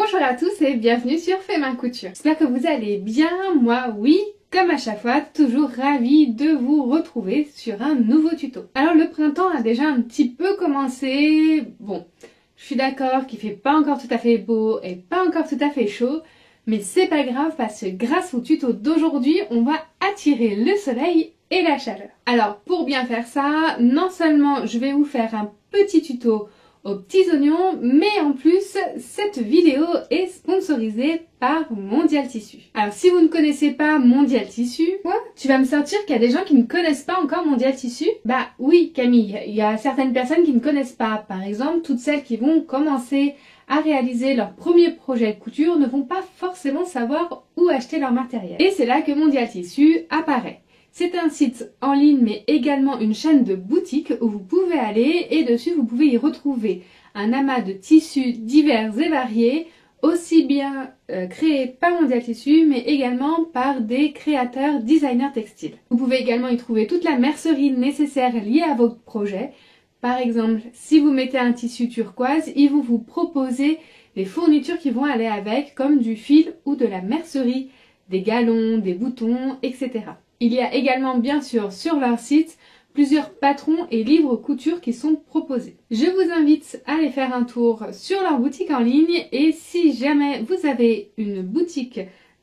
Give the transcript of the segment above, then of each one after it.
Bonjour à tous et bienvenue sur Fais Main Couture. J'espère que vous allez bien, moi oui, comme à chaque fois, toujours ravie de vous retrouver sur un nouveau tuto. Alors le printemps a déjà un petit peu commencé, bon, je suis d'accord qu'il fait pas encore tout à fait beau et pas encore tout à fait chaud, mais c'est pas grave parce que grâce au tuto d'aujourd'hui, on va attirer le soleil et la chaleur. Alors pour bien faire ça, non seulement je vais vous faire un petit tuto aux petits oignons, mais en plus, cette vidéo est sponsorisée par Mondial Tissu. Alors si vous ne connaissez pas Mondial Tissu, quoi? Tu vas me sortir qu'il y a des gens qui ne connaissent pas encore Mondial Tissu? Bah oui Camille, il y a certaines personnes qui ne connaissent pas. Par exemple, toutes celles qui vont commencer à réaliser leur premier projet de couture ne vont pas forcément savoir où acheter leur matériel. Et c'est là que Mondial Tissu apparaît. C'est un site en ligne mais également une chaîne de boutique où vous pouvez aller et dessus vous pouvez y retrouver un amas de tissus divers et variés, aussi bien créés par Mondial Tissu mais également par des créateurs designers textiles. Vous pouvez également y trouver toute la mercerie nécessaire liée à votre projet. Par exemple, si vous mettez un tissu turquoise, ils vont vous proposer les fournitures qui vont aller avec, comme du fil ou de la mercerie, des galons, des boutons, etc. Il y a également bien sûr sur leur site plusieurs patrons et livres couture qui sont proposés. Je vous invite à aller faire un tour sur leur boutique en ligne et si jamais vous avez une boutique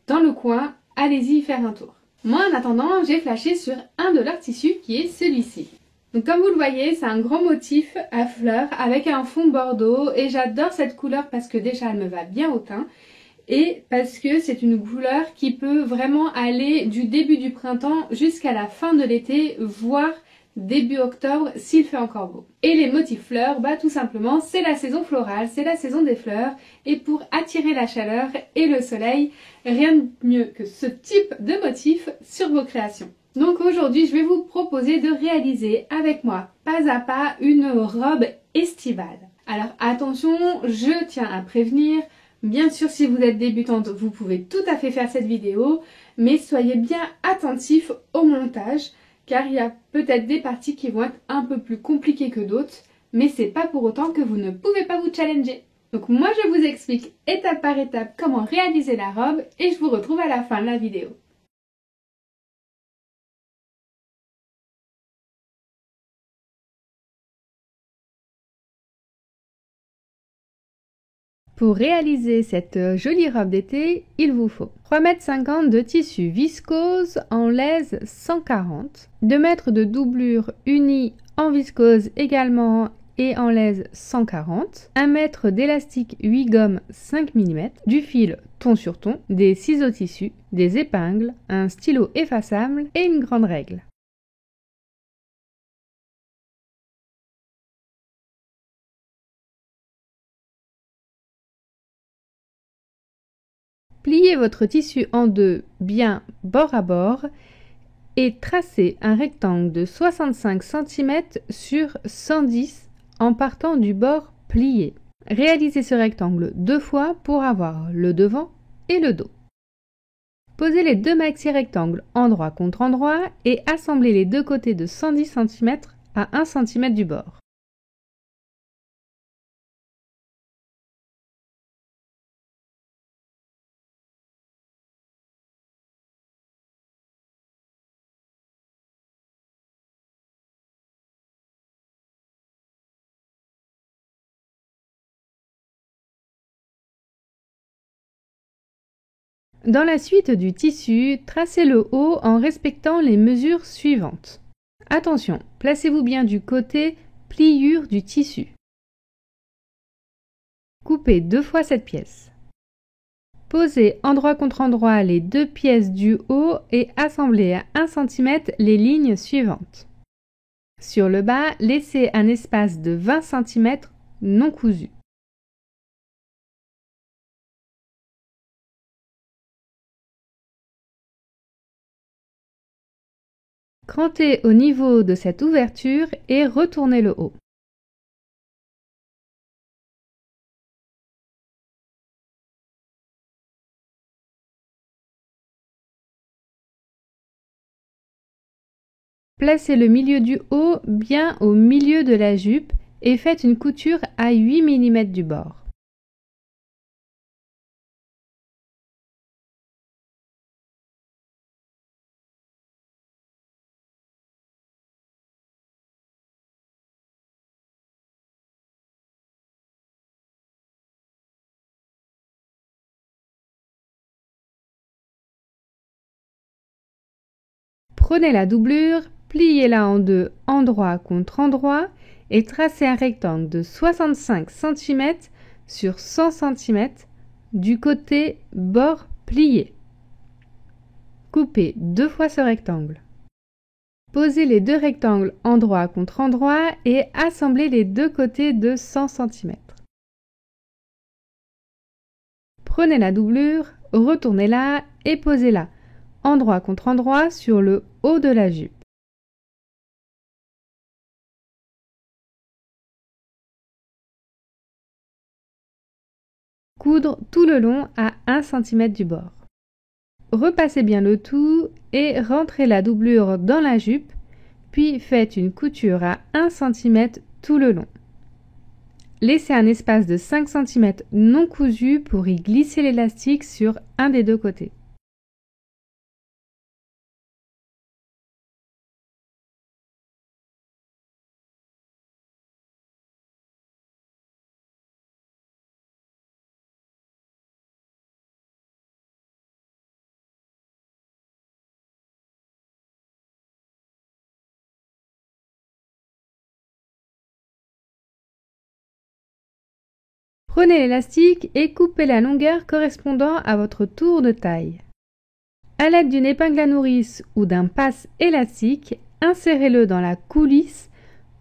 dans le coin, allez-y faire un tour. Moi en attendant, j'ai flashé sur un de leurs tissus qui est celui-ci. Donc comme vous le voyez, c'est un grand motif à fleurs avec un fond bordeaux et j'adore cette couleur parce que déjà elle me va bien au teint. Et parce que c'est une couleur qui peut vraiment aller du début du printemps jusqu'à la fin de l'été, voire début octobre s'il fait encore beau. Et les motifs fleurs, bah tout simplement c'est la saison florale, c'est la saison des fleurs et pour attirer la chaleur et le soleil, rien de mieux que ce type de motif sur vos créations. Donc aujourd'hui je vais vous proposer de réaliser avec moi pas à pas une robe estivale. Alors attention, je tiens à prévenir. Bien sûr, si vous êtes débutante, vous pouvez tout à fait faire cette vidéo, mais soyez bien attentifs au montage, car il y a peut-être des parties qui vont être un peu plus compliquées que d'autres, mais c'est pas pour autant que vous ne pouvez pas vous challenger. Donc moi, je vous explique étape par étape comment réaliser la robe et je vous retrouve à la fin de la vidéo. Pour réaliser cette jolie robe d'été, il vous faut 3,50 m de tissu viscose en laise 140, 2 m de doublure unie en viscose également et en laise 140, 1 m d'élastique 8 gommes 5 mm, du fil ton sur ton, des ciseaux tissu, des épingles, un stylo effaçable et une grande règle. Pliez votre tissu en deux, bien bord à bord, et tracez un rectangle de 65 cm sur 110 en partant du bord plié. Réalisez ce rectangle deux fois pour avoir le devant et le dos. Posez les deux maxi-rectangles endroit contre endroit et assemblez les deux côtés de 110 cm à 1 cm du bord. Dans la suite du tissu, tracez le haut en respectant les mesures suivantes. Attention, placez-vous bien du côté pliure du tissu. Coupez deux fois cette pièce. Posez endroit contre endroit les deux pièces du haut et assemblez à 1 cm les lignes suivantes. Sur le bas, laissez un espace de 20 cm non cousu. Crantez au niveau de cette ouverture et retournez le haut. Placez le milieu du haut bien au milieu de la jupe et faites une couture à 8 mm du bord. Prenez la doublure, pliez-la en deux, endroit contre endroit, et tracez un rectangle de 65 cm sur 100 cm du côté bord plié. Coupez 2 fois ce rectangle. Posez les deux rectangles endroit contre endroit et assemblez les deux côtés de 100 cm. Prenez la doublure, retournez-la et posez-la endroit contre endroit sur le haut de la jupe. Coudre tout le long à 1 cm du bord. Repassez bien le tout et rentrez la doublure dans la jupe, puis faites une couture à 1 cm tout le long. Laissez un espace de 5 cm non cousu pour y glisser l'élastique sur un des deux côtés. Prenez l'élastique et coupez la longueur correspondant à votre tour de taille. À l'aide d'une épingle à nourrice ou d'un passe élastique, insérez-le dans la coulisse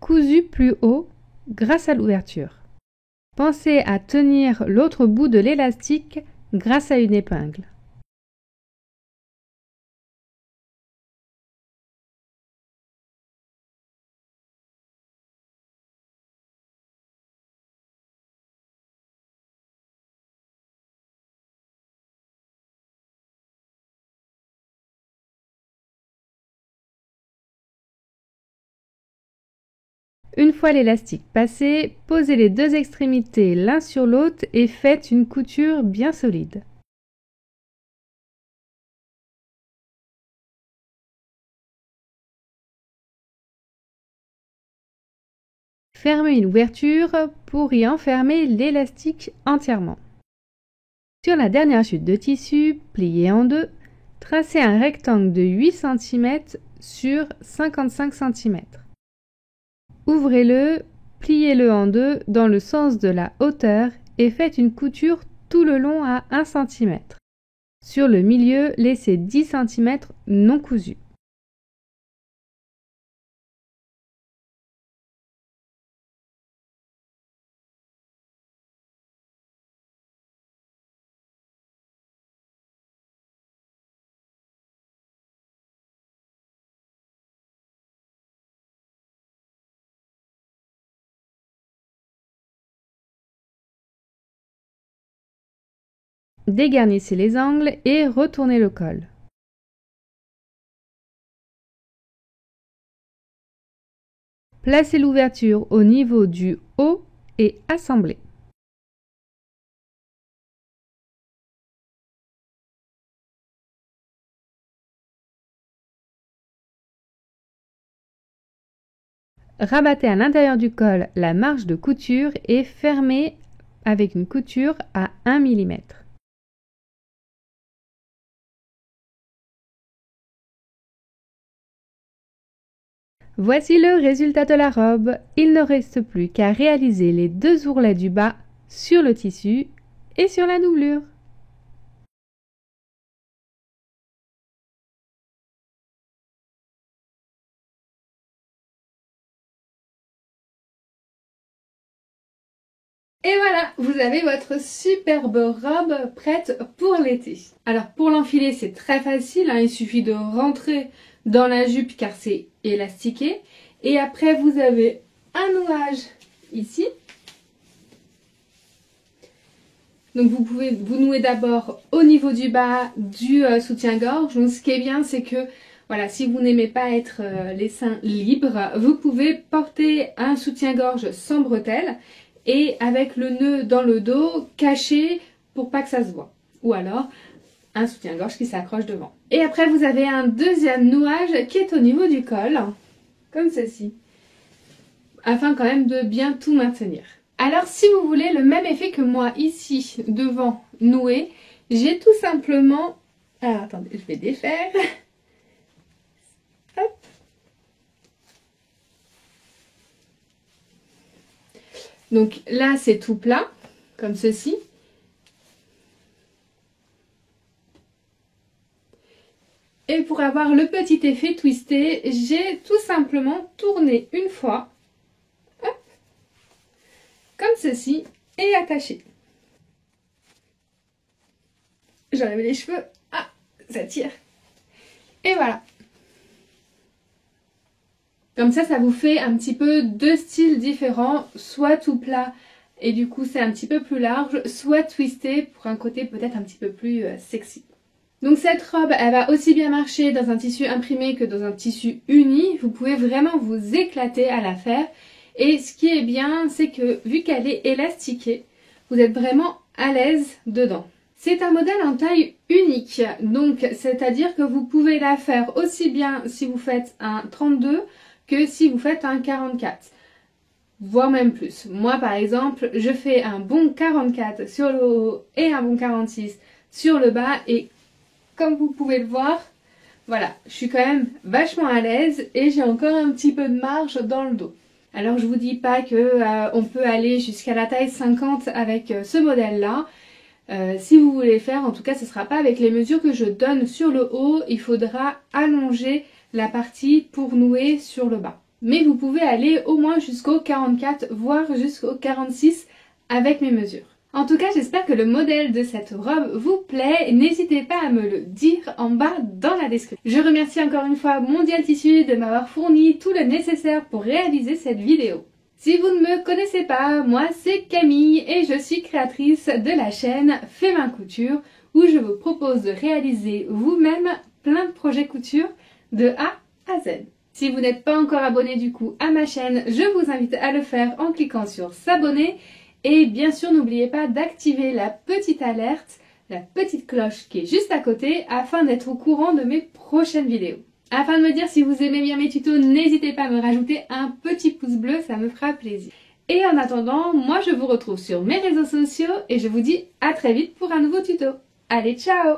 cousue plus haut grâce à l'ouverture. Pensez à tenir l'autre bout de l'élastique grâce à une épingle. Une fois l'élastique passé, posez les deux extrémités l'un sur l'autre et faites une couture bien solide. Fermez une ouverture pour y enfermer l'élastique entièrement. Sur la dernière chute de tissu, pliée en deux, tracez un rectangle de 8 cm sur 55 cm. Ouvrez-le, pliez-le en deux dans le sens de la hauteur et faites une couture tout le long à 1 cm. Sur le milieu, laissez 10 cm non cousus. Dégarnissez les angles et retournez le col. Placez l'ouverture au niveau du haut et assemblez. Rabattez à l'intérieur du col la marge de couture et fermez avec une couture à 1 mm. Voici le résultat de la robe. Il ne reste plus qu'à réaliser les deux ourlets du bas sur le tissu et sur la doublure. Et voilà, vous avez votre superbe robe prête pour l'été. Alors pour l'enfiler, c'est très facile, hein, il suffit de rentrer dans la jupe car c'est élastiqué. Et après, vous avez un nouage ici. Donc vous pouvez vous nouer d'abord au niveau du bas du soutien-gorge. Donc ce qui est bien, c'est que voilà, si vous n'aimez pas être les seins libres, vous pouvez porter un soutien-gorge sans bretelles et avec le nœud dans le dos caché pour pas que ça se voit. Ou alors un soutien-gorge qui s'accroche devant. Et après vous avez un deuxième nouage qui est au niveau du col, comme ceci, afin quand même de bien tout maintenir. Alors si vous voulez le même effet que moi ici devant noué, j'ai tout simplement... Alors attendez, je vais défaire. Donc là c'est tout plat, comme ceci. Et pour avoir le petit effet twisté, j'ai tout simplement tourné une fois, hop, comme ceci, et attaché. J'enlève les cheveux, ah, ça tire. Et voilà. Comme ça vous fait un petit peu deux styles différents, soit tout plat et du coup c'est un petit peu plus large, soit twisté pour un côté peut-être un petit peu plus sexy. Donc cette robe, elle va aussi bien marcher dans un tissu imprimé que dans un tissu uni. Vous pouvez vraiment vous éclater à la faire. Et ce qui est bien, c'est que vu qu'elle est élastiquée, vous êtes vraiment à l'aise dedans. C'est un modèle en taille unique, donc c'est-à-dire que vous pouvez la faire aussi bien si vous faites un 32 que si vous faites un 44, voire même plus. Moi par exemple, je fais un bon 44 sur le haut et un bon 46 sur le bas et comme vous pouvez le voir, voilà, je suis quand même vachement à l'aise et j'ai encore un petit peu de marge dans le dos. Alors je vous dis pas que on peut aller jusqu'à la taille 50 avec ce modèle-là. Si vous voulez faire, en tout cas ce ne sera pas avec les mesures que je donne sur le haut, il faudra allonger la partie pour nouer sur le bas. Mais vous pouvez aller au moins jusqu'au 44, voire jusqu'au 46 avec mes mesures. En tout cas, j'espère que le modèle de cette robe vous plaît. N'hésitez pas à me le dire en bas dans la description. Je remercie encore une fois Mondial Tissu de m'avoir fourni tout le nécessaire pour réaliser cette vidéo. Si vous ne me connaissez pas, moi c'est Camille et je suis créatrice de la chaîne Fais Main Couture où je vous propose de réaliser vous-même plein de projets couture de A à Z. Si vous n'êtes pas encore abonné du coup à ma chaîne, je vous invite à le faire en cliquant sur s'abonner. Et bien sûr, n'oubliez pas d'activer la petite alerte, la petite cloche qui est juste à côté afin d'être au courant de mes prochaines vidéos. Afin de me dire si vous aimez bien mes tutos, n'hésitez pas à me rajouter un petit pouce bleu, ça me fera plaisir. Et en attendant, moi je vous retrouve sur mes réseaux sociaux et je vous dis à très vite pour un nouveau tuto. Allez, ciao!